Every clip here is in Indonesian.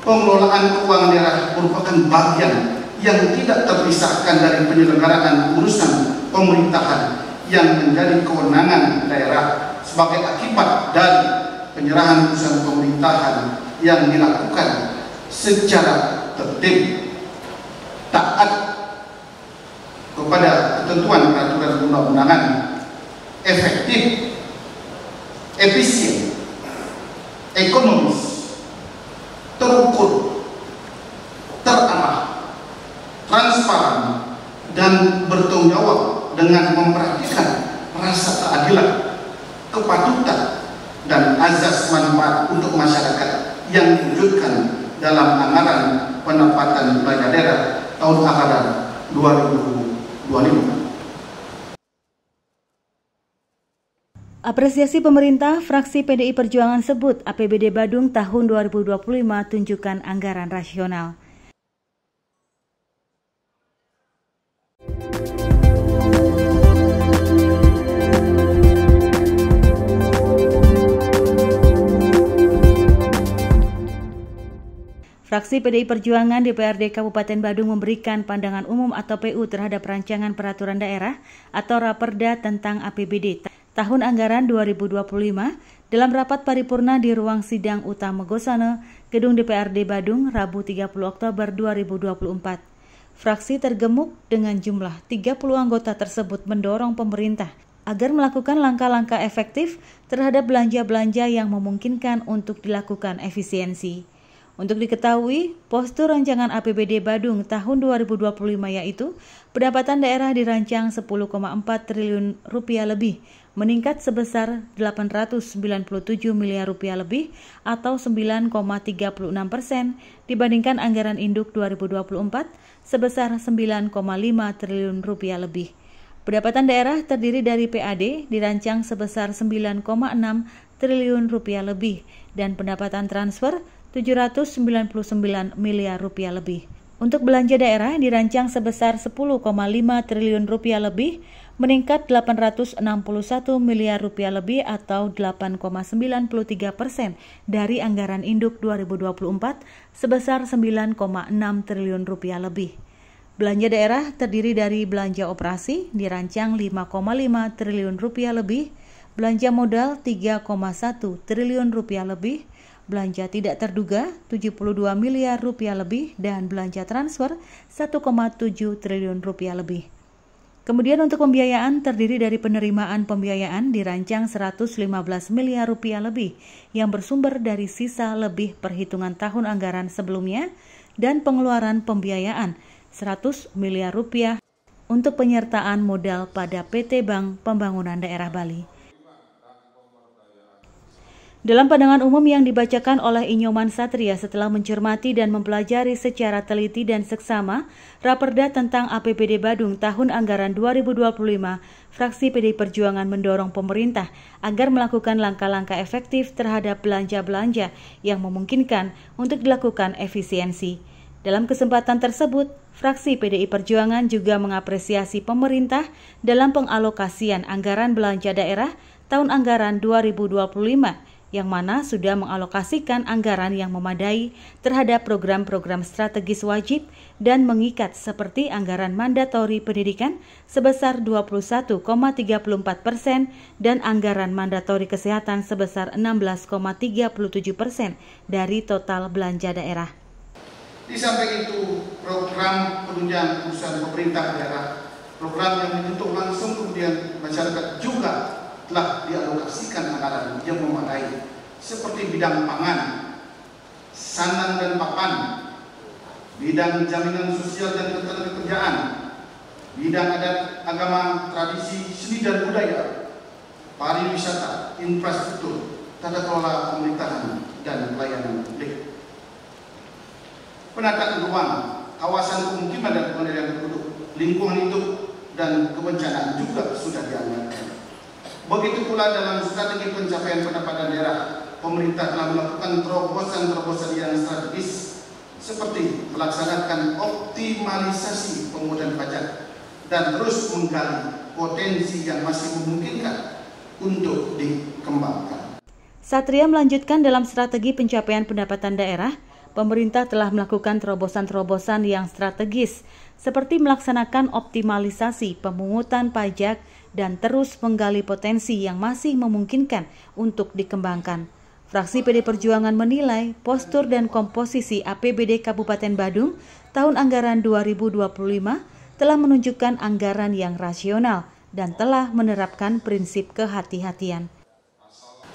Pengelolaan keuangan daerah merupakan bagian yang tidak terpisahkan dari penyelenggaraan urusan pemerintahan yang menjadi kewenangan daerah sebagai akibat dari penyerahan urusan pemerintahan yang dilakukan secara tertib, taat kepada ketentuan peraturan undang-undangan, efektif, efisien, ekonomis, terukur, terarah, transparan, dan bertanggung jawab dengan memperhatikan rasa keadilan, kepatutan, dan azas manfaat untuk masyarakat yang diwujudkan dalam anggaran pendapatan belanja daerah tahun anggaran 2025. Apresiasi pemerintah, fraksi PDI Perjuangan sebut APBD Badung tahun 2025 tunjukkan anggaran rasional. Fraksi PDI Perjuangan DPRD Kabupaten Badung memberikan pandangan umum atau PU terhadap rancangan peraturan daerah atau Raperda tentang APBD tahun anggaran 2025 dalam rapat paripurna di ruang sidang utama Gosana, Gedung DPRD Badung, Rabu 30 Oktober 2024. Fraksi tergemuk dengan jumlah 30 anggota tersebut mendorong pemerintah agar melakukan langkah-langkah efektif terhadap belanja-belanja yang memungkinkan untuk dilakukan efisiensi. Untuk diketahui, postur rancangan APBD Badung tahun 2025 yaitu pendapatan daerah dirancang 10,4 triliun rupiah lebih, meningkat sebesar 897 miliar rupiah lebih atau 9,36% dibandingkan anggaran induk 2024 sebesar 9,5 triliun rupiah lebih. Pendapatan daerah terdiri dari PAD dirancang sebesar 9,6 triliun rupiah lebih dan pendapatan transfer 799 miliar rupiah lebih. Untuk belanja daerah dirancang sebesar 10,5 triliun rupiah lebih, meningkat 861 miliar rupiah lebih atau 8,93% dari anggaran induk 2024 sebesar 9,6 triliun rupiah lebih. Belanja daerah terdiri dari belanja operasi dirancang 5,5 triliun rupiah lebih, belanja modal 3,1 triliun rupiah lebih, belanja tidak terduga 72 miliar rupiah lebih, dan belanja transfer 1,7 triliun rupiah lebih. Kemudian untuk pembiayaan terdiri dari penerimaan pembiayaan dirancang 115 miliar rupiah lebih yang bersumber dari sisa lebih perhitungan tahun anggaran sebelumnya dan pengeluaran pembiayaan 100 miliar rupiah untuk penyertaan modal pada PT Bank Pembangunan Daerah Bali. Dalam pandangan umum yang dibacakan oleh Inyoman Satria setelah mencermati dan mempelajari secara teliti dan seksama Raperda tentang APBD Badung tahun anggaran 2025, fraksi PDI Perjuangan mendorong pemerintah agar melakukan langkah-langkah efektif terhadap belanja-belanja yang memungkinkan untuk dilakukan efisiensi. Dalam kesempatan tersebut, fraksi PDI Perjuangan juga mengapresiasi pemerintah dalam pengalokasian anggaran belanja daerah tahun anggaran 2025 yang mana sudah mengalokasikan anggaran yang memadai terhadap program-program strategis wajib dan mengikat seperti anggaran mandatori pendidikan sebesar 21,34% dan anggaran mandatori kesehatan sebesar 16,37% dari total belanja daerah. Di samping itu, program penunjang urusan pemerintah daerah, program yang menyentuh langsung kemudian masyarakat juga telah dialokasikan anggaran yang memadai seperti bidang pangan, sandang dan papan, bidang jaminan sosial dan ketenagakerjaan, bidang adat, agama, tradisi, seni dan budaya, pariwisata, infrastruktur, tata kelola pemerintahan dan pelayanan publik. Penataan ruang, kawasan pemukiman dan pengendalian penduduk, lingkungan hidup dan kebencanaan juga sudah dianggarkan. Begitu pula dalam strategi pencapaian pendapatan daerah, pemerintah telah melakukan terobosan-terobosan yang strategis seperti melaksanakan optimalisasi pemungutan pajak dan terus menggali potensi yang masih memungkinkan untuk dikembangkan. Satria melanjutkan dalam strategi pencapaian pendapatan daerah, pemerintah telah melakukan terobosan-terobosan yang strategis, seperti melaksanakan optimalisasi pemungutan pajak dan terus menggali potensi yang masih memungkinkan untuk dikembangkan. Fraksi PD Perjuangan menilai postur dan komposisi APBD Kabupaten Badung tahun anggaran 2025 telah menunjukkan anggaran yang rasional dan telah menerapkan prinsip kehati-hatian.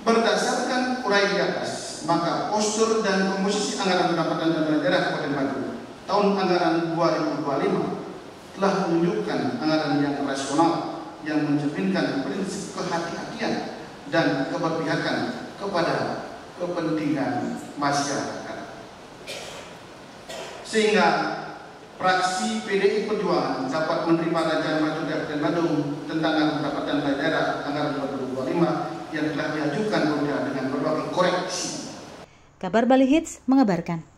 Berdasarkan uraian di atas, maka postur dan komposisi anggaran pendapatan dan belanja daerah Kabupaten Badung tahun anggaran 2025 telah menunjukkan anggaran yang rasional yang mencerminkan prinsip kehati-hatian dan keberpihakan kepada kepentingan masyarakat. Sehingga fraksi PDI Perjuangan dapat menerima rancangan maju Kabupaten Badung tentang anggaran pendapatan daerah anggaran 2025 yang telah diajukan dengan berbagai koreksi. Kabar Bali Hits mengabarkan.